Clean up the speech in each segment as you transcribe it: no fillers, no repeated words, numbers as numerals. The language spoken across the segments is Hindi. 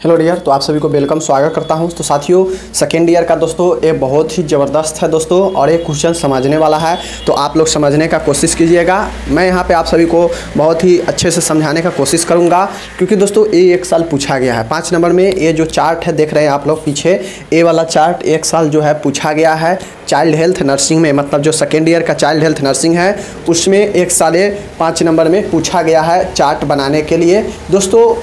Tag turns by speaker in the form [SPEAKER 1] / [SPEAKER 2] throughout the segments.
[SPEAKER 1] हेलो डियर, तो आप सभी को वेलकम स्वागत करता हूं। तो साथियों, सेकेंड ईयर का दोस्तों ये बहुत ही ज़बरदस्त है दोस्तों, और ये क्वेश्चन समझने वाला है, तो आप लोग समझने का कोशिश कीजिएगा। मैं यहां पे आप सभी को बहुत ही अच्छे से समझाने का कोशिश करूंगा, क्योंकि दोस्तों ये एक साल पूछा गया है। 5 नंबर में ये जो चार्ट है देख रहे हैं आप लोग पीछे, ये वाला चार्ट एक साल जो है पूछा गया है चाइल्ड हेल्थ नर्सिंग में, मतलब जो सेकेंड ईयर का चाइल्ड हेल्थ नर्सिंग है उसमें एक साल 5 नंबर में पूछा गया है चार्ट बनाने के लिए। दोस्तों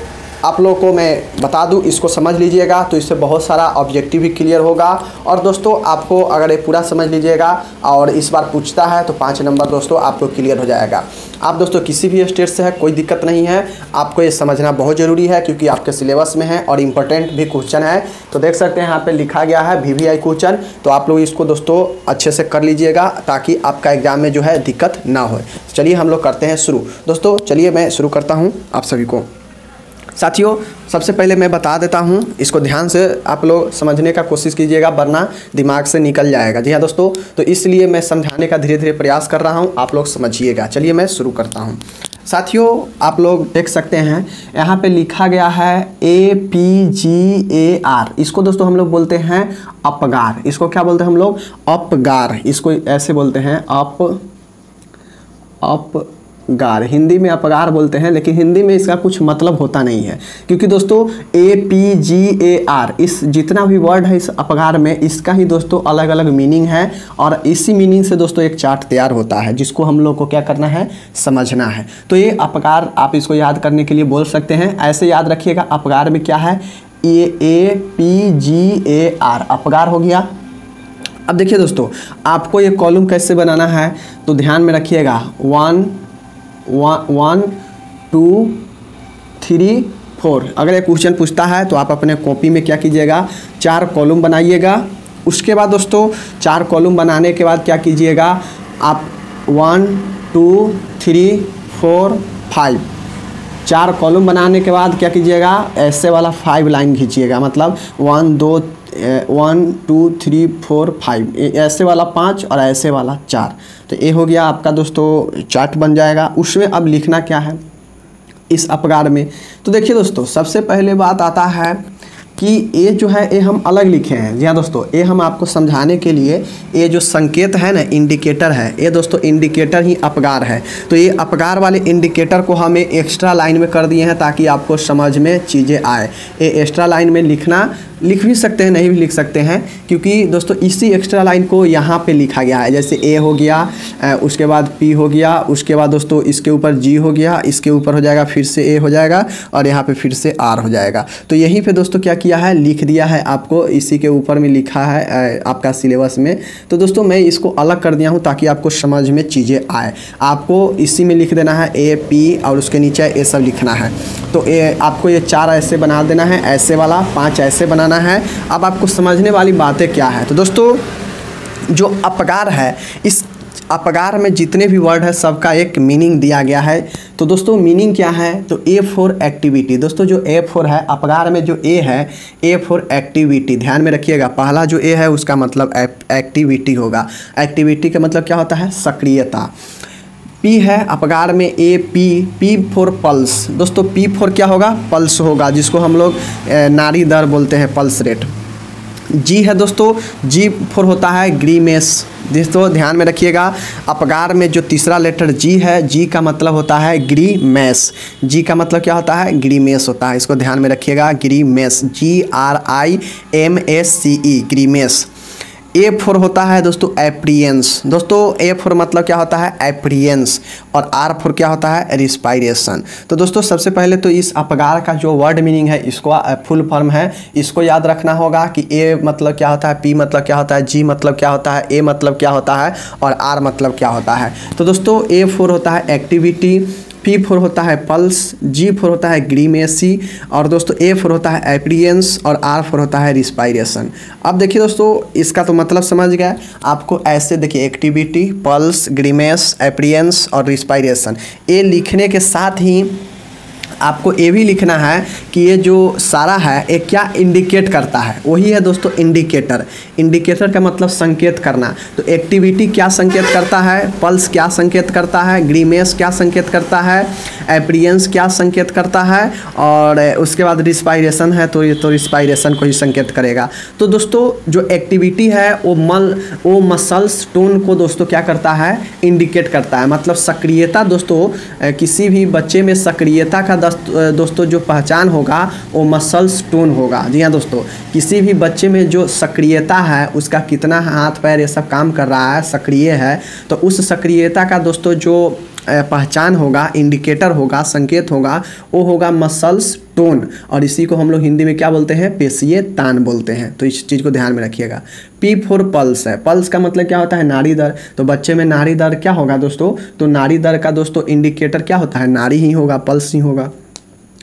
[SPEAKER 1] आप लोगों को मैं बता दूं, इसको समझ लीजिएगा तो इससे बहुत सारा ऑब्जेक्टिव भी क्लियर होगा। और दोस्तों आपको अगर ये पूरा समझ लीजिएगा और इस बार पूछता है तो 5 नंबर दोस्तों आपको क्लियर हो जाएगा। आप दोस्तों किसी भी स्टेट से है कोई दिक्कत नहीं है, आपको ये समझना बहुत ज़रूरी है क्योंकि आपके सिलेबस में है और इम्पोर्टेंट भी क्वेश्चन है। तो देख सकते हैं यहाँ पर लिखा गया है VVI क्वेश्चन, तो आप लोग इसको दोस्तों अच्छे से कर लीजिएगा ताकि आपका एग्जाम में जो है दिक्कत ना हो। चलिए हम लोग करते हैं शुरू। दोस्तों चलिए मैं शुरू करता हूँ आप सभी को। साथियों सबसे पहले मैं बता देता हूं, इसको ध्यान से आप लोग समझने का कोशिश कीजिएगा वरना दिमाग से निकल जाएगा। जी हाँ दोस्तों, तो इसलिए मैं समझाने का धीरे धीरे प्रयास कर रहा हूं, आप लोग समझिएगा। चलिए मैं शुरू करता हूं। साथियों आप लोग देख सकते हैं यहाँ पे लिखा गया है APGAR, इसको दोस्तों हम लोग बोलते हैं अपगार। इसको क्या बोलते हैं हम लोग? अपगार। इसको ऐसे बोलते हैं अपगार। हिंदी में अपगार बोलते हैं, लेकिन हिंदी में इसका कुछ मतलब होता नहीं है, क्योंकि दोस्तों APGAR इस जितना भी वर्ड है इस अपगार में, इसका ही दोस्तों अलग अलग मीनिंग है। और इसी मीनिंग से दोस्तों एक चार्ट तैयार होता है जिसको हम लोग को क्या करना है, समझना है। तो ये अपगार आप इसको याद करने के लिए बोल सकते हैं, ऐसे याद रखिएगा। अपगार में क्या है? ये APGAR अपगार हो गया। अब देखिए दोस्तों आपको ये कॉलम कैसे बनाना है तो ध्यान में रखिएगा। 1 2 3 4। अगर ये क्वेश्चन पूछता है तो आप अपने कॉपी में क्या कीजिएगा, 4 कॉलम बनाइएगा। उसके बाद दोस्तों 4 कॉलम बनाने के बाद क्या कीजिएगा, आप 1 2 3 4 5 4 कॉलम बनाने के बाद क्या कीजिएगा, ऐसे वाला 5 लाइन खींचिएगा, मतलब 1 2 3 4 5, ऐसे वाला 5 और ऐसे वाला 4। तो ये हो गया आपका दोस्तों चार्ट बन जाएगा। उसमें अब लिखना क्या है इस अपगार में, तो देखिए दोस्तों सबसे पहले बात आता है कि ये जो है ये हम अलग लिखे हैं। जी हाँ दोस्तों, ये हम आपको समझाने के लिए ये जो संकेत है ना, इंडिकेटर है, ये दोस्तों इंडिकेटर ही अपगार है। तो ये अपगार वाले इंडिकेटर को हमें एक्स्ट्रा लाइन में कर दिए हैं ताकि आपको समझ में चीज़ें आए। ये एक्स्ट्रा लाइन में लिख भी सकते हैं, नहीं भी लिख सकते हैं, क्योंकि दोस्तों इसी एक्स्ट्रा लाइन को यहाँ पे लिखा गया है। जैसे A हो गया, उसके बाद P हो गया, उसके बाद दोस्तों इसके ऊपर G हो गया, इसके ऊपर हो जाएगा फिर से A हो जाएगा और यहाँ पे फिर से R हो जाएगा। तो यहीं पे दोस्तों क्या किया है, लिख दिया है आपको, इसी के ऊपर में लिखा है आपका सिलेबस में। तो दोस्तों मैं इसको अलग कर दिया हूँ ताकि आपको समझ में चीज़ें आए। आपको इसी में लिख देना है AP और उसके नीचे ये सब लिखना है। तो आपको ये 4 ऐसे बना देना है, ऐसे वाला 5 ऐसे बनाना है। अब आपको समझने वाली बातें क्या है, तो दोस्तों जो अपगार है, इस अपगार में जितने भी वर्ड है सबका एक मीनिंग दिया गया है। तो दोस्तों मीनिंग क्या है, तो A फॉर एक्टिविटी। दोस्तों जो A फॉर है अपगार में, जो A है A फॉर एक्टिविटी, ध्यान में रखिएगा। पहला जो A है उसका मतलब एक्टिविटी होगा। एक्टिविटी का मतलब क्या होता है, सक्रियता। P है अपगार में P फॉर पल्स। दोस्तों P फॉर क्या होगा, पल्स होगा, जिसको हम लोग नाड़ी दर बोलते हैं, पल्स रेट। G है दोस्तों, G फॉर होता है ग्रीमेस। दोस्तों ध्यान में रखिएगा, अपगार में जो तीसरा लेटर G है, G का मतलब होता है ग्रीमेस। G का मतलब क्या होता है, ग्रीमेस होता है, इसको ध्यान में रखिएगा, ग्रीमेस, GRIMACE, ग्रीमेस। A फॉर होता है दोस्तों एप्रियंस। दोस्तों A फॉर मतलब क्या होता है, एप्रियंस, और R फॉर क्या होता है, रिस्पायरेशन। तो दोस्तों सबसे पहले तो इस अपगार का जो वर्ड मीनिंग है, इसको फुल फॉर्म है, इसको याद रखना होगा कि A मतलब क्या होता है, P मतलब क्या होता है, G मतलब क्या होता है, A मतलब क्या होता है और R मतलब क्या होता है। तो दोस्तों A फॉर होता है एक्टिविटी, P फॉर होता है पल्स, G फॉर होता है ग्रीमेसी, और दोस्तों A फॉर होता है एप्रियंस और R फॉर होता है रिस्पायरेशन। अब देखिए दोस्तों इसका तो मतलब समझ गया। आपको ऐसे देखिए, एक्टिविटी, पल्स, ग्रीमेस, एप्रियंस और रिस्पायरेशन, ये लिखने के साथ ही आपको ये भी लिखना है कि ये जो सारा है ये क्या इंडिकेट करता है, वही है दोस्तों इंडिकेटर। इंडिकेटर का मतलब संकेत करना। तो एक्टिविटी क्या संकेत करता है, पल्स क्या संकेत करता है, ग्रीमेस क्या संकेत करता है, एप्रियंस क्या संकेत करता है, और उसके बाद रिस्पायरेशन है तो ये तो रिस्पायरेशन को ही संकेत करेगा। तो दोस्तों जो एक्टिविटी है वो मसल्स टोन को दोस्तों क्या करता है, इंडिकेट करता है। मतलब सक्रियता दोस्तों, किसी भी बच्चे में सक्रियता का दोस्तों जो पहचान होगा वो मसल्स टोन होगा। जी हाँ दोस्तों, किसी भी बच्चे में जो सक्रियता है, उसका कितना हाथ पैर ये सब काम कर रहा है, सक्रिय है, तो उस सक्रियता का दोस्तों जो पहचान होगा, इंडिकेटर होगा, संकेत होगा, वो होगा मसल्स टोन। और इसी को हम लोग हिंदी में क्या बोलते हैं, पेशीय तान बोलते हैं। तो इस चीज़ को ध्यान में रखिएगा। P फॉर पल्स है। पल्स का मतलब क्या होता है, नाड़ी दर। तो बच्चे में नाड़ी दर क्या होगा दोस्तों, तो नाड़ी दर का दोस्तों इंडिकेटर क्या होता है, नाड़ी ही होगा, पल्स ही होगा।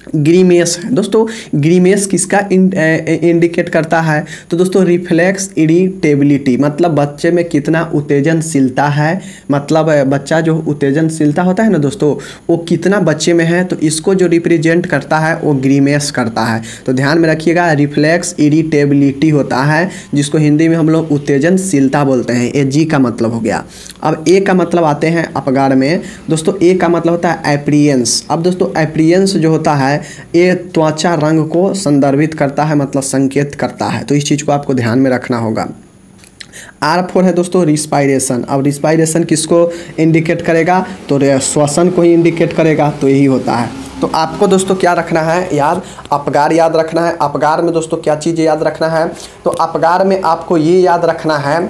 [SPEAKER 1] ग्रीमेस है दोस्तों। ग्रीमेस किसका इंडिकेट करता है, तो दोस्तों रिफ्लेक्स इरिटेबिलिटी, मतलब बच्चे में कितना उत्तेजनशीलता है, मतलब बच्चा जो उत्तेजनशीलता होता है ना दोस्तों, वो कितना बच्चे में है, तो इसको जो रिप्रेजेंट करता है वो ग्रीमेस करता है। तो ध्यान में रखिएगा, रिफ्लेक्स इरिटेबिलिटी होता है, जिसको हिंदी में हम लोग उत्तेजनशीलता बोलते हैं। ये जी का मतलब हो गया। अब ए का मतलब आते हैं अपगार में दोस्तों। ए का मतलब होता है एप्रियंस। अब दोस्तों एप्रियंस जो होता है ये त्वचा रंग को संदर्भित करता है, मतलब संकेत करता है। तो इस चीज़ को आपको ध्यान में रखना होगा। R4 है दोस्तों रिस्पायरेशन। अब रिस्पायरेशन किसको इंडिकेट करेगा, तो श्वसन को ही इंडिकेट करेगा। तो यही होता है। तो आपको दोस्तों क्या रखना है याद, अपगार याद रखना है। अपगार में दोस्तों क्या चीज़ याद रखना है, तो अपगार में आपको ये याद रखना है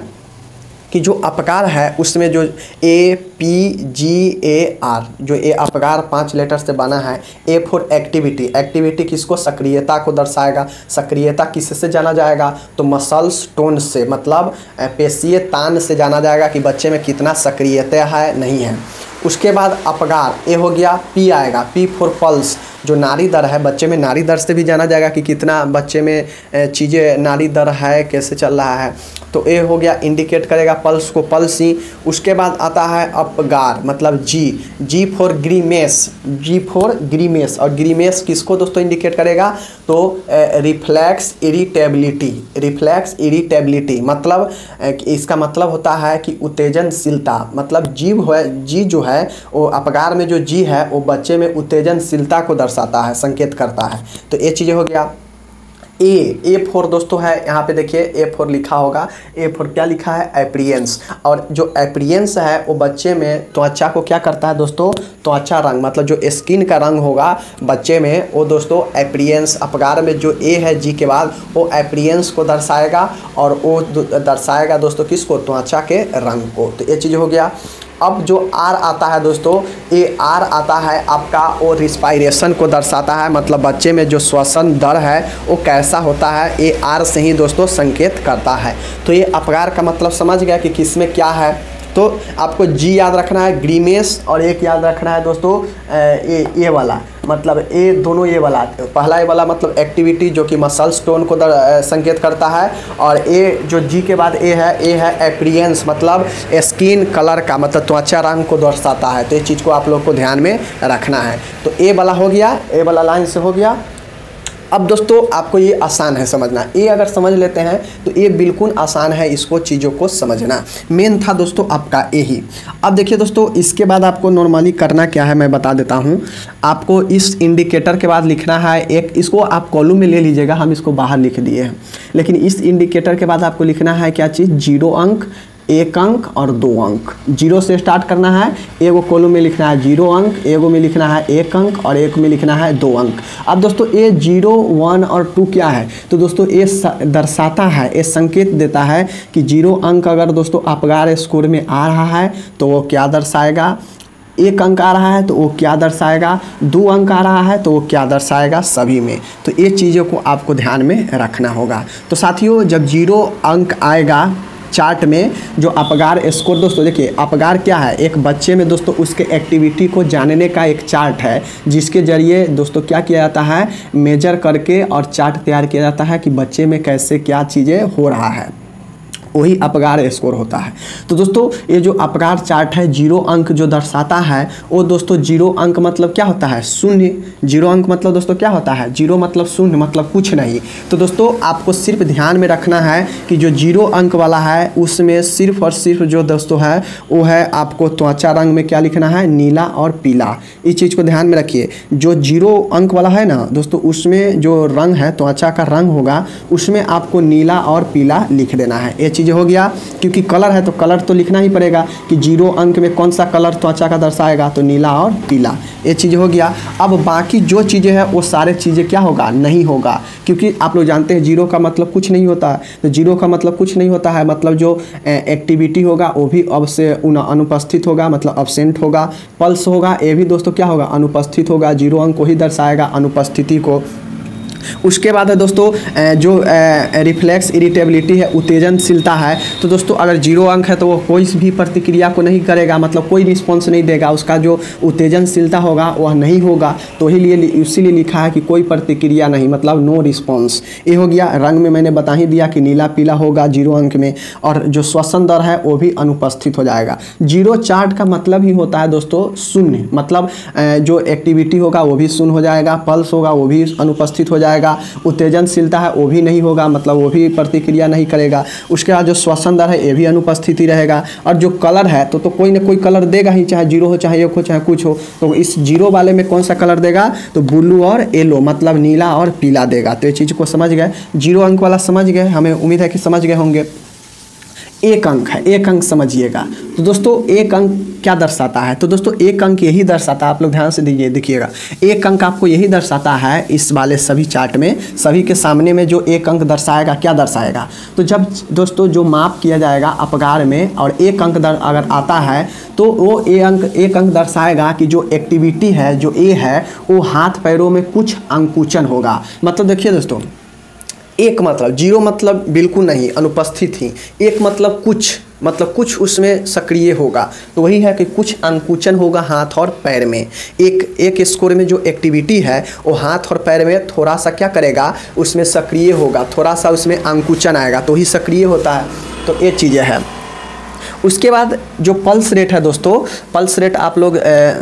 [SPEAKER 1] कि जो अपगार है उसमें जो APGAR, जो ये अपगार 5 लेटर से बना है। A for activity. एक्टिविटी किसको, सक्रियता को दर्शाएगा। सक्रियता किससे जाना जाएगा, तो मसल्स टोन से, मतलब पेशीय तान से जाना जाएगा कि बच्चे में कितना सक्रियता है, नहीं है। उसके बाद अपगार ए हो गया। P आएगा। P फॉर पल्स, जो नाड़ी दर है, बच्चे में नाड़ी दर से भी जाना जाएगा कि कितना बच्चे में चीज़ें नाड़ी दर है, कैसे चल रहा है। तो ए हो गया, इंडिकेट करेगा पल्स को, पल्स ही। उसके बाद आता है अपगार, मतलब जी फॉर ग्रीमेस। जी फॉर ग्रीमेस, और ग्रीमेस किसको दोस्तों इंडिकेट करेगा, तो रिफ्लेक्स इरिटेबिलिटी। रिफ्लेक्स इरिटेबिलिटी मतलब इसका मतलब होता है कि उत्तेजनशीलता, मतलब जी जो है वो अपगार में जो जी है वो बच्चे में उत्तेजनशीलता को दर्शाता है, संकेत करता है। तो ये चीज़ें हो गया। ए फॉर दोस्तों है, यहाँ पे देखिए ए फॉर लिखा होगा। ए फॉर क्या लिखा है, एप्रियंस। और जो एप्रियंस है वो बच्चे में त्वचा को क्या करता है दोस्तों, त्वचा रंग, मतलब जो स्किन का रंग होगा बच्चे में, वो दोस्तों एप्रियंस। अपगार में जो ए है जी के बाद, वो एप्रियंस को दर्शाएगा, और वो दर्शाएगा दोस्तों किसको, त्वचा के रंग को। तो ये चीज़ हो गया। अब जो आर आता है दोस्तों, ये आर आता है आपका, वो रिस्पायरेशन को दर्शाता है, मतलब बच्चे में जो श्वसन दर है वो कैसा होता है, ये आर से ही दोस्तों संकेत करता है। तो ये अपगार का मतलब समझ गया कि किस में क्या है। तो आपको जी याद रखना है, ग्रीमेस, और एक याद रखना है दोस्तों ये वाला, मतलब ए दोनों ये वाला। पहला ये वाला मतलब एक्टिविटी जो कि मसल्स टोन को संकेत करता है, और ए जो जी के बाद ए है एप्रियंस, मतलब स्किन कलर का, मतलब त्वचा रंग को दर्शाता है। तो ये चीज़ को आप लोग को ध्यान में रखना है। तो ए वाला हो गया, ए वाला लाइन से हो गया। अब दोस्तों आपको ये आसान है समझना, ये अगर समझ लेते हैं तो ये बिल्कुल आसान है इसको चीज़ों को समझना। मेन था दोस्तों आपका यही। अब देखिए दोस्तों, इसके बाद आपको नॉर्मली करना क्या है मैं बता देता हूँ। आपको इस इंडिकेटर के बाद लिखना है एक, इसको आप कॉलम में ले लीजिएगा, हम इसको बाहर लिख दिए हैं। लेकिन इस इंडिकेटर के बाद आपको लिखना है क्या चीज़, 0 अंक, 1 अंक और 2 अंक। 0 से स्टार्ट करना है, एगो कॉलम में लिखना है 0 अंक, एगो में लिखना है 1 अंक, और एक में लिखना है 2 अंक। अब दोस्तों ये 0, 1 और 2 क्या है, तो दोस्तों ये दर्शाता है, ये संकेत देता है कि 0 अंक अगर दोस्तों अपगार स्कोर में आ रहा है तो वो क्या दर्शाएगा, 1 अंक आ रहा है तो वो क्या दर्शाएगा, 2 अंक आ रहा है तो वो क्या दर्शाएगा, सभी में। तो ये चीज़ों को आपको ध्यान में रखना होगा। तो साथियों, जब 0 अंक आएगा चार्ट में जो अपगार स्कोर, दोस्तों देखिए अपगार क्या है, एक बच्चे में दोस्तों उसके एक्टिविटी को जानने का एक चार्ट है, जिसके जरिए दोस्तों क्या किया जाता है, मेजर करके और चार्ट तैयार किया जाता है कि बच्चे में कैसे क्या चीज़ें हो रहा है। वही अपगार स्कोर होता है। तो दोस्तों ये जो अपगार चार्ट है, 0 अंक जो दर्शाता है वो दोस्तों 0 अंक मतलब क्या होता है, शून्य। 0 अंक मतलब दोस्तों क्या होता है, 0 मतलब शून्य, मतलब कुछ नहीं। तो दोस्तों आपको सिर्फ ध्यान में रखना है कि जो 0 अंक वाला है उसमें सिर्फ और सिर्फ जो दोस्तों है वो है आपको त्वचा रंग में क्या लिखना है, नीला और पीला। इस चीज़ को ध्यान में रखिए। जो 0 अंक वाला है ना दोस्तों, उसमें जो रंग है, त्वचा का रंग होगा, उसमें आपको नीला और पीला लिख देना है। ये चीज़ हो गया। क्योंकि कलर है तो कलर तो लिखना ही पड़ेगा कि 0 अंक में कौन सा कलर त्वचा का दर्शाएगा, तो नीला और पीला। ये चीज़ हो गया। अब बाकी जो चीज़ें हैं वो सारे चीज़ें क्या होगा, नहीं होगा। क्योंकि आप लोग जानते हैं 0 का मतलब कुछ नहीं होता है। तो 0 का मतलब कुछ नहीं होता है, मतलब जो एक्टिविटी होगा वो भी अब से अनुपस्थित होगा, मतलब अब्सेंट होगा। पल्स होगा, ये भी दोस्तों क्या होगा, अनुपस्थित होगा। 0 अंक को ही दर्शाएगा, अनुपस्थिति को। उसके बाद है दोस्तों जो रिफ्लेक्स इरिटेबिलिटी है, उत्तेजनशीलता है। तो दोस्तों अगर 0 अंक है तो वो कोई भी प्रतिक्रिया को नहीं करेगा, मतलब कोई रिस्पॉन्स नहीं देगा। उसका जो उत्तेजनशीलता होगा वह नहीं होगा। तो इसीलिए लिखा है कि कोई प्रतिक्रिया नहीं, मतलब नो रिस्पॉन्स। ये हो गया। रंग में मैंने बता ही दिया कि नीला पीला होगा 0 अंक में। और जो श्वसन दर है वो भी अनुपस्थित हो जाएगा। 0 चार्ट का मतलब ही होता है दोस्तों शून्य, मतलब जो एक्टिविटी होगा वो भी शून्य हो जाएगा, पल्स होगा वो भी अनुपस्थित हो जाएगा, उत्तेजनशीलता है वो भी नहीं होगा, मतलब वो भी प्रतिक्रिया नहीं करेगा। उसके बाद जो श्वसन दर है ये भी अनुपस्थिति रहेगा। और जो कलर है तो कोई ना कोई कलर देगा ही, चाहे 0 हो, चाहे 1 हो, चाहे कुछ हो। तो इस 0 वाले में कौन सा कलर देगा, तो ब्लू और येलो, मतलब नीला और पीला देगा। तो ये चीज़ को समझ गए। 0 अंक वाला समझ गए, हमें उम्मीद है कि समझ गए होंगे। 1 अंक है, 1 अंक समझिएगा। तो दोस्तों 1 अंक क्या दर्शाता है, तो दोस्तों 1 अंक यही दर्शाता है, आप लोग ध्यान से देखिएगा। 1 अंक आपको यही दर्शाता है इस वाले सभी चार्ट में, सभी के सामने में जो 1 अंक दर्शाएगा, क्या दर्शाएगा, तो जब दोस्तों जो माप किया जाएगा अपगार में और 1 अंक अगर आता है तो वो 1 अंक दर्शाएगा कि जो एक्टिविटी है, जो ए है, वो हाथ पैरों में कुछ अंकुचन होगा। मतलब देखिए दोस्तों, 1 मतलब 0 मतलब बिल्कुल नहीं, अनुपस्थित ही। 1 मतलब कुछ उसमें सक्रिय होगा। तो वही है कि कुछ अंकुचन होगा हाथ और पैर में। एक स्कोर में जो एक्टिविटी है वो हाथ और पैर में थोड़ा सा क्या करेगा, उसमें सक्रिय होगा, थोड़ा सा उसमें अंकुचन आएगा, तो ही सक्रिय होता है। तो ये चीज़ें हैं। उसके बाद जो पल्स रेट है दोस्तों, पल्स रेट आप लोग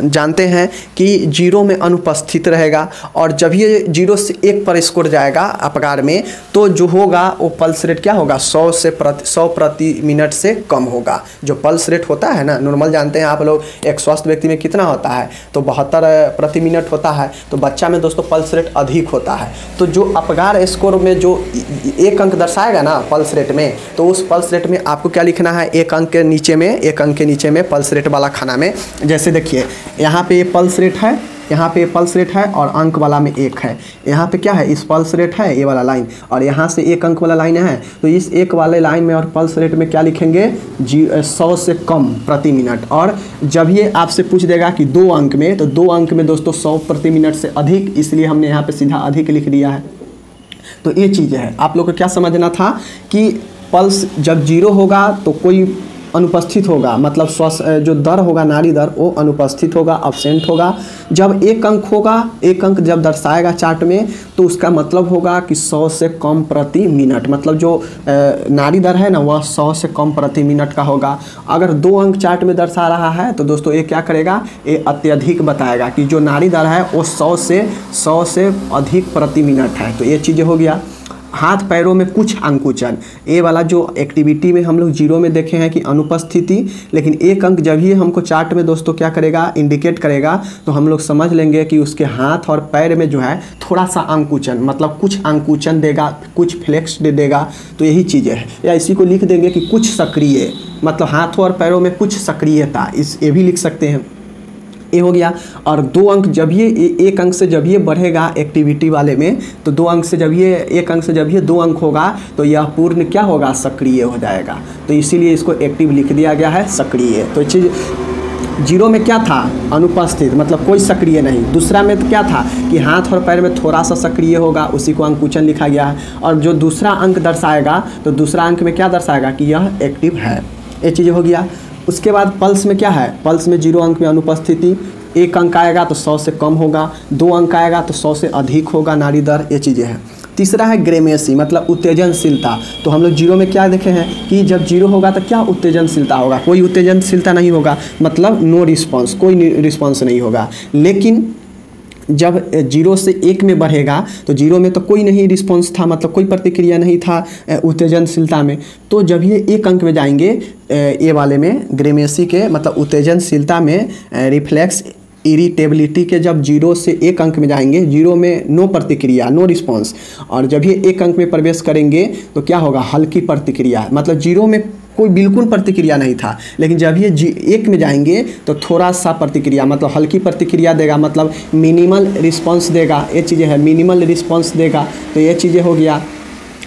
[SPEAKER 1] जानते हैं कि 0 में अनुपस्थित रहेगा। और जब ये 0 से 1 पर स्कोर जाएगा अपगार में, तो जो होगा वो पल्स रेट क्या होगा, 100 प्रति मिनट से कम होगा। जो पल्स रेट होता है ना, नॉर्मल जानते हैं आप लोग, एक स्वस्थ व्यक्ति में कितना होता है, तो 72 प्रति मिनट होता है। तो बच्चा में दोस्तों पल्स रेट अधिक होता है। तो जो अपगार स्कोर में जो 1 अंक दर्शाएगा ना पल्स रेट में, तो उस पल्स रेट में आपको क्या लिखना है, 1 अंक के नीचे में, 1 अंक के नीचे में पल्स रेट वाला खाना में। जैसे देखिए यहाँ पे ये पल्स रेट है, यहाँ पे पल्स रेट है और अंक वाला में 1 है। यहाँ पे क्या है, इस पल्स रेट है ये वाला लाइन, और यहाँ से 1 अंक वाला लाइन है। तो इस 1 वाले लाइन में और पल्स रेट में क्या लिखेंगे, 100 से कम प्रति मिनट। और जब ये आपसे पूछ देगा कि 2 अंक में, तो 2 अंक में दोस्तों 100 प्रति मिनट से अधिक, इसलिए हमने यहाँ पे सीधा अधिक लिख दिया है। तो ये चीज़ है, आप लोग को क्या समझना था कि पल्स जब 0 होगा तो कोई अनुपस्थित होगा, मतलब जो दर होगा, नाड़ी दर, वो अनुपस्थित होगा, अब्सेंट होगा। जब 1 अंक होगा, 1 अंक जब दर्शाएगा चार्ट में, तो उसका मतलब होगा कि 100 से कम प्रति मिनट, मतलब जो नाड़ी दर है ना वह 100 से कम प्रति मिनट का होगा। अगर 2 अंक चार्ट में दर्शा रहा है तो दोस्तों ये क्या करेगा, ये अत्यधिक बताएगा कि जो नाड़ी दर है वो 100 से अधिक प्रति मिनट है। तो ये चीज़ें हो गया। हाथ पैरों में कुछ अंकुचन, ये वाला जो एक्टिविटी में हम लोग 0 में देखे हैं कि अनुपस्थिति, लेकिन 1 अंक जब ही हमको चार्ट में दोस्तों क्या करेगा, इंडिकेट करेगा, तो हम लोग समझ लेंगे कि उसके हाथ और पैर में जो है थोड़ा सा अंकुचन, मतलब कुछ अंकुचन देगा, कुछ फ्लेक्स दे देगा। तो यही चीज़ें है। या इसी को लिख देंगे कि कुछ सक्रिय, मतलब हाथों और पैरों में कुछ सक्रियता, ये भी लिख सकते हैं। ये हो गया। और 2 अंक जब ये 1 अंक से जब ये बढ़ेगा एक्टिविटी वाले में, तो 2 अंक से जब ये 1 अंक से जब ये 2 अंक होगा तो यह पूर्ण क्या होगा, सक्रिय हो जाएगा। तो इसीलिए इसको एक्टिव लिख दिया गया है, सक्रिय। तो चीज़ 0 में क्या था, अनुपस्थित, मतलब कोई सक्रिय नहीं। दूसरा में तो क्या था कि हाथ और पैर में थोड़ा सा सक्रिय होगा, उसी को अंकुचन लिखा गया है। और जो दूसरा अंक दर्शाएगा, तो दूसरा अंक में क्या दर्शाएगा कि यह एक्टिव है। ये चीज़ हो गया। उसके बाद पल्स में क्या है, पल्स में 0 अंक में अनुपस्थिति, 1 अंक आएगा तो 100 से कम होगा, 2 अंक आएगा तो 100 से अधिक होगा नाड़ी दर। ये चीज़ें हैं। तीसरा है ग्रेमेसी मतलब उत्तेजनशीलता। तो हम लोग जीरो में क्या देखे हैं कि जब जीरो होगा तो क्या उत्तेजनशीलता होगा, कोई उत्तेजनशीलता नहीं होगा, मतलब नो रिस्पॉन्स, कोई रिस्पॉन्स नहीं होगा। लेकिन जब जीरो से एक में बढ़ेगा तो जीरो में तो कोई नहीं रिस्पॉन्स था, मतलब कोई प्रतिक्रिया नहीं था उत्तेजनशीलता में। तो जब ये एक अंक में जाएंगे ए वाले में ग्रेमेसी के मतलब उत्तेजनशीलता में रिफ्लेक्स इरिटेबिलिटी के जब जीरो से एक अंक में जाएंगे, जीरो में नो प्रतिक्रिया, नो रिस्पॉन्स, और जब ये एक अंक में प्रवेश करेंगे तो क्या होगा, हल्की प्रतिक्रिया, मतलब जीरो में कोई बिल्कुल प्रतिक्रिया नहीं था, लेकिन जब ये एक में जाएंगे तो थोड़ा सा प्रतिक्रिया, मतलब हल्की प्रतिक्रिया देगा, मतलब मिनिमल रिस्पॉन्स देगा, ये चीज़ें है, मिनिमल रिस्पॉन्स देगा, तो ये चीज़ें हो गया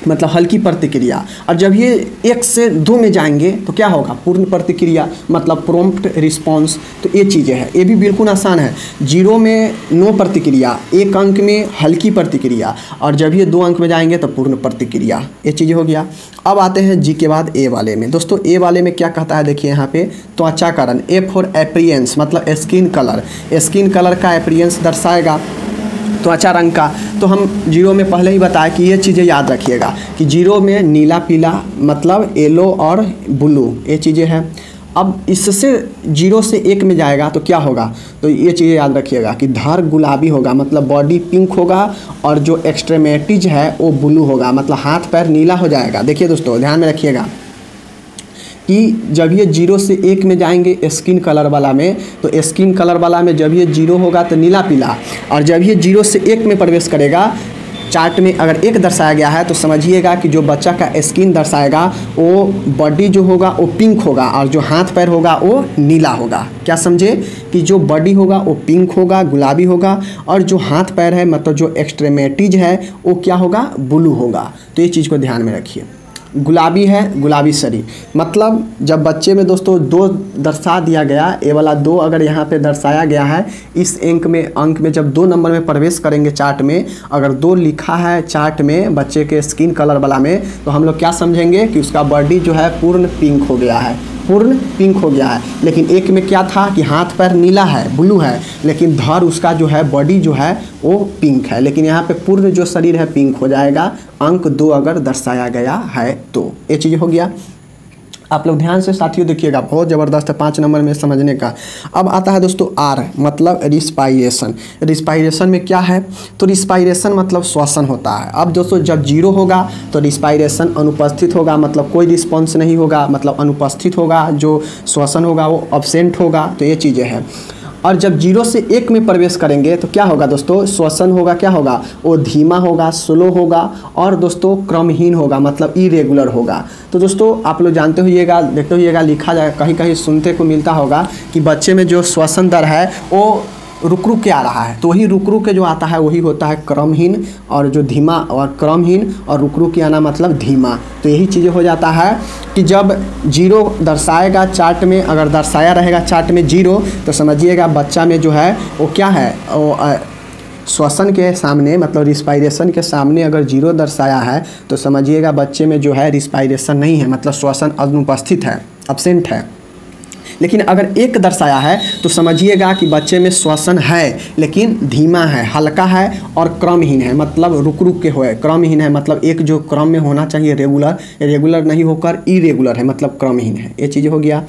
[SPEAKER 1] मतलब हल्की प्रतिक्रिया। और जब ये 1 से 2 में जाएंगे तो क्या होगा, पूर्ण प्रतिक्रिया, मतलब प्रॉम्प्ट रिस्पॉन्स। तो ये चीज़ें हैं, ये भी बिल्कुल आसान है। जीरो में नो प्रतिक्रिया, एक अंक में हल्की प्रतिक्रिया, और जब ये 2 अंक में जाएंगे तो पूर्ण प्रतिक्रिया, ये चीज़ें हो गया। अब आते हैं जी के बाद ए वाले में। दोस्तों ए वाले में क्या कहता है, देखिए यहाँ पे त्वचाकरण, ए फॉर एप्रियंस मतलब स्किन कलर, स्किन कलर का एप्रियंस दर्शाएगा त्वचा रंग का। तो हम जीरो में पहले ही बताया कि ये चीज़ें याद रखिएगा कि जीरो में नीला पीला मतलब येलो और ब्लू, ये चीज़ें हैं। अब इससे जीरो से एक में जाएगा तो क्या होगा, तो ये चीज़ें याद रखिएगा कि धड़ गुलाबी होगा मतलब बॉडी पिंक होगा, और जो एक्सट्रीमिटीज है वो ब्लू होगा मतलब हाथ पैर नीला हो जाएगा। देखिए दोस्तों ध्यान में रखिएगा कि जब ये जीरो से एक में जाएंगे स्किन कलर वाला में, तो स्किन कलर वाला में जब ये जीरो होगा तो नीला पीला, और जब ये जीरो से एक में प्रवेश करेगा, चार्ट में अगर एक दर्शाया गया है तो समझिएगा कि जो बच्चा का स्किन दर्शाएगा वो बॉडी जो होगा वो पिंक होगा, और जो हाथ पैर होगा वो नीला होगा। क्या समझे कि जो बॉडी होगा वो पिंक होगा, गुलाबी होगा, और जो हाथ पैर है मतलब जो एक्सट्रीमिटीज है वो क्या होगा, ब्लू होगा। तो ये चीज़ को ध्यान में रखिए। गुलाबी है, गुलाबी शरीर, मतलब जब बच्चे में दोस्तों 2 दर्शा दिया गया, ए वाला 2 अगर यहाँ पे दर्शाया गया है, इस अंक में जब 2 नंबर में प्रवेश करेंगे चार्ट में, अगर 2 लिखा है चार्ट में बच्चे के स्किन कलर वाला में, तो हम लोग क्या समझेंगे कि उसका बॉडी जो है पूर्ण पिंक हो गया है, पूर्ण पिंक हो गया है। लेकिन एक में क्या था कि हाथ पैर नीला है, ब्लू है, लेकिन धड़ उसका जो है बॉडी जो है वो पिंक है, लेकिन यहाँ पे पूर्ण जो शरीर है पिंक हो जाएगा, अंक 2 अगर दर्शाया गया है तो। ये चीज़ हो गया। आप लोग ध्यान से साथियों देखिएगा, बहुत ज़बरदस्त है 5 नंबर में समझने का। अब आता है दोस्तों आर मतलब रिस्पायरेशन। रिस्पायरेशन में क्या है, तो रिस्पायरेशन मतलब श्वसन होता है। अब दोस्तों जब जीरो होगा तो रिस्पायरेशन अनुपस्थित होगा, मतलब कोई रिस्पॉन्स नहीं होगा, मतलब अनुपस्थित होगा, जो श्वसन होगा वो अब्सेंट होगा। तो ये चीज़ें हैं। और जब जीरो से एक में प्रवेश करेंगे तो क्या होगा दोस्तों, श्वसन होगा, क्या होगा, वो धीमा होगा, स्लो होगा, और दोस्तों क्रमहीन होगा मतलब इरेगुलर होगा। तो दोस्तों आप लोग जानते होइएगा, देखते होइएगा, लिखा जाए कहीं कहीं सुनते को मिलता होगा कि बच्चे में जो श्वसन दर है वो रुक रुक के आ रहा है, तो वही रुक रुक के जो आता है वही होता है क्रमहीन, और जो धीमा और क्रमहीन और रुक रुक के आना मतलब धीमा। तो यही चीज़ें हो जाता है कि जब जीरो दर्शाएगा चार्ट में, अगर दर्शाया रहेगा चार्ट में जीरो, तो समझिएगा बच्चा में जो है वो क्या है, वो श्वसन के सामने मतलब रिस्पायरेशन के सामने अगर जीरो दर्शाया है तो समझिएगा बच्चे में जो है रिस्पायरेशन नहीं है, मतलब श्वसन अनुपस्थित है, अब्सेंट है। लेकिन अगर एक दर्शाया है तो समझिएगा कि बच्चे में श्वसन है लेकिन धीमा है, हल्का है और क्रमहीन है, मतलब रुक रुक के होए, क्रमहीन है मतलब एक जो क्रम में होना चाहिए रेगुलर नहीं होकर इरेगुलर है, मतलब क्रमहीन है। ये चीज़ हो गया।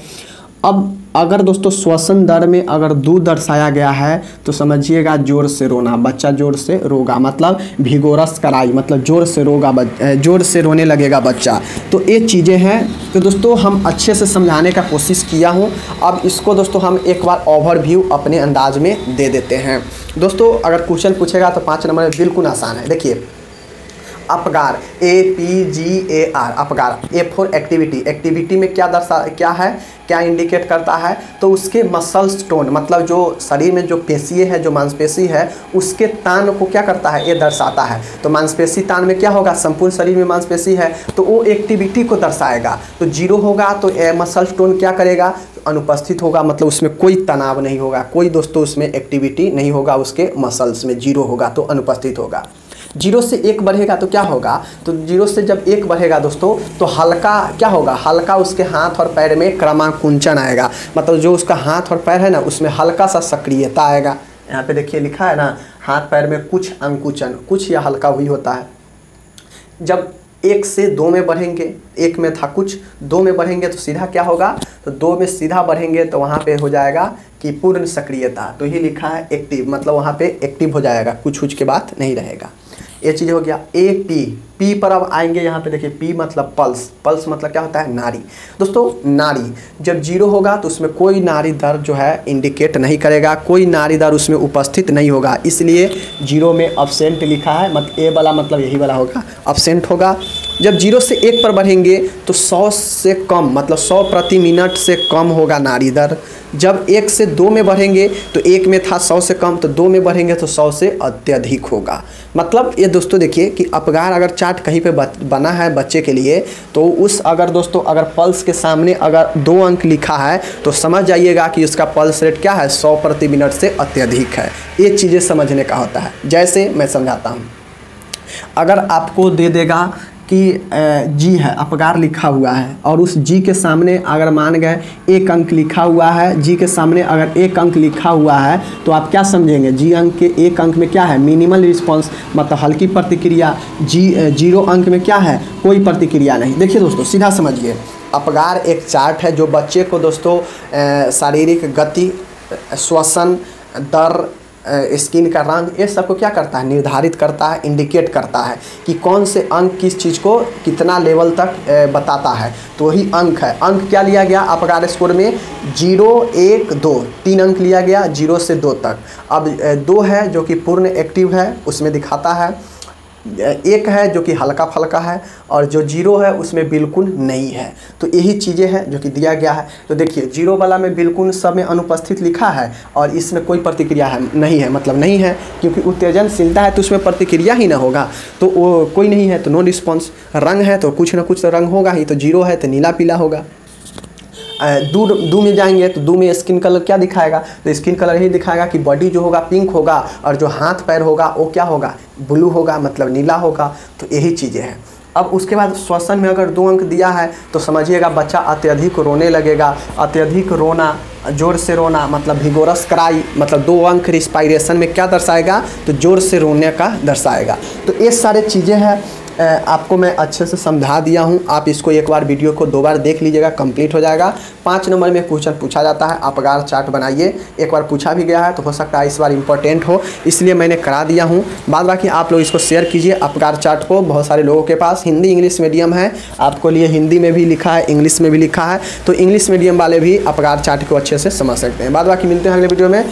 [SPEAKER 1] अब अगर दोस्तों श्वसन दर में अगर 2 दर्शाया गया है तो समझिएगा जोर से रोना, बच्चा जोर से रोगा, मतलब भिगोरस कराई, मतलब जोर से रोगा, जोर से रोने लगेगा बच्चा। तो ये चीज़ें हैं। तो दोस्तों हम अच्छे से समझाने का कोशिश किया हूँ। अब इसको दोस्तों हम एक बार ओवरव्यू अपने अंदाज में दे देते हैं। दोस्तों अगर क्वेश्चन पूछेगा तो 5 नंबर में बिल्कुल आसान है। देखिए Apgar, APGAR, Apgar. A for activity, activity में क्या है, क्या इंडिकेट करता है, तो उसके मसल्स टोन, मतलब जो शरीर में जो पेशियाँ है, जो मांसपेशी है उसके तान को क्या करता है, ये दर्शाता है। तो मांसपेशी तान में क्या होगा, संपूर्ण शरीर में मांसपेशी है तो वो एक्टिविटी को दर्शाएगा। तो जीरो होगा तो मसल्स टोन क्या करेगा, अनुपस्थित होगा, मतलब उसमें कोई तनाव नहीं होगा, कोई दोस्तों उसमें एक्टिविटी नहीं होगा, उसके मसल्स में जीरो होगा तो अनुपस्थित होगा। जीरो से 1 बढ़ेगा तो क्या होगा, तो जीरो से जब 1 बढ़ेगा दोस्तों तो हल्का क्या होगा, हल्का उसके हाथ और पैर में क्रमांकुंचन आएगा, मतलब जो उसका हाथ और पैर है ना उसमें हल्का सा सक्रियता आएगा। यहाँ पे देखिए लिखा है ना, हाथ पैर में कुछ अंकुचन, कुछ या हल्का हुई होता है, जब 1 से 2 में बढ़ेंगे, 1 में था कुछ, 2 में बढ़ेंगे तो सीधा क्या होगा, तो 2 में सीधा बढ़ेंगे तो वहाँ पे हो जाएगा कि पूर्ण सक्रियता। तो ये लिखा है एक्टिव, मतलब वहाँ पे एक्टिव हो जाएगा, कुछ के बात नहीं रहेगा। ये चीज़ हो गया। ए पी पर अब आएंगे। यहाँ पे देखिए पी मतलब पल्स, पल्स मतलब क्या होता है, नाड़ी। दोस्तों नाड़ी जब 0 होगा तो उसमें कोई नाड़ी दर जो है इंडिकेट नहीं करेगा, कोई नाड़ी दर उसमें उपस्थित नहीं होगा, इसलिए 0 में अब्सेंट लिखा है। मतलब ए वाला मतलब यही वाला होगा, अब्सेंट होगा। जब 0 से 1 पर बढ़ेंगे तो 100 से कम, मतलब 100 प्रति मिनट से कम होगा नाड़ी दर। जब 1 से 2 में बढ़ेंगे तो 1 में था 100 से कम, तो 2 में बढ़ेंगे तो 100 से अत्यधिक होगा। मतलब ये दोस्तों देखिए कि अपगार अगर चार्ट कहीं पे बना है बच्चे के लिए, तो उस अगर दोस्तों अगर पल्स के सामने अगर 2 अंक लिखा है तो समझ जाइएगा कि उसका पल्स रेट क्या है, 100 प्रति मिनट से अत्यधिक है। ये चीज़ें समझने का होता है। जैसे मैं समझाता हूँ, अगर आपको दे देगा कि जी है, अपगार लिखा हुआ है, और उस जी के सामने अगर मान गए 1 अंक लिखा हुआ है, जी के सामने अगर 1 अंक लिखा हुआ है तो आप क्या समझेंगे, जी अंक के 1 अंक में क्या है, मिनिमल रिस्पांस, मतलब हल्की प्रतिक्रिया। जी 0 अंक में क्या है, कोई प्रतिक्रिया नहीं। देखिए दोस्तों सीधा समझिए, अपगार एक चार्ट है जो बच्चे को दोस्तों शारीरिक गति, श्वसन दर, स्किन का रंग, ये सबको क्या करता है, निर्धारित करता है, इंडिकेट करता है कि कौन से अंक किस चीज़ को कितना लेवल तक बताता है। तो वही अंक है। अंक क्या लिया गया अपगार स्कोर में, 0, 1, 2, 3 अंक लिया गया 0 से 2 तक। अब 2 है जो कि पूर्ण एक्टिव है, उसमें दिखाता है। 1 है जो कि हल्का फल्का है, और जो 0 है उसमें बिल्कुल नहीं है। तो यही चीज़ें हैं जो कि दिया गया है। तो देखिए 0 वाला में बिल्कुल सब में अनुपस्थित लिखा है, और इसमें कोई प्रतिक्रिया है नहीं है, मतलब नहीं है, क्योंकि उत्तेजनशीलता है तो उसमें प्रतिक्रिया ही ना होगा, तो वो कोई नहीं है तो नो रिस्पॉन्स। रंग है तो कुछ ना कुछ तो रंग होगा ही, तो 0 है तो नीला पीला होगा। दू में जाएंगे तो दू में स्किन कलर क्या दिखाएगा, तो स्किन कलर ही दिखाएगा कि बॉडी जो होगा पिंक होगा, और जो हाथ पैर होगा वो क्या होगा, ब्लू होगा, मतलब नीला होगा। तो यही चीज़ें हैं। अब उसके बाद श्वसन में अगर 2 अंक दिया है तो समझिएगा बच्चा अत्यधिक रोने लगेगा। अत्यधिक रोना, जोर से रोना, मतलब भिगोरस क्राई, मतलब 2 अंक रिस्पायरेशन में क्या दर्शाएगा, तो जोर से रोने का दर्शाएगा। तो ये सारे चीज़ें हैं, आपको मैं अच्छे से समझा दिया हूँ। आप इसको एक बार वीडियो को 2 बार देख लीजिएगा, कंप्लीट हो जाएगा। 5 नंबर में क्वेश्चन पूछा जाता है, अपगार चार्ट बनाइए। एक बार पूछा भी गया है तो हो सकता है इस बार इंपॉर्टेंट हो, इसलिए मैंने करा दिया हूँ। बाद बाकी आप लोग इसको शेयर कीजिए अपगार चार्ट को, बहुत सारे लोगों के पास। हिंदी इंग्लिश मीडियम है, आपको लिए हिंदी में भी लिखा है, इंग्लिश में भी लिखा है, तो इंग्लिश मीडियम वाले भी अपगार चार्ट को अच्छे से समझ सकते हैं। बाद बाकी मिलते हैं अगले वीडियो में।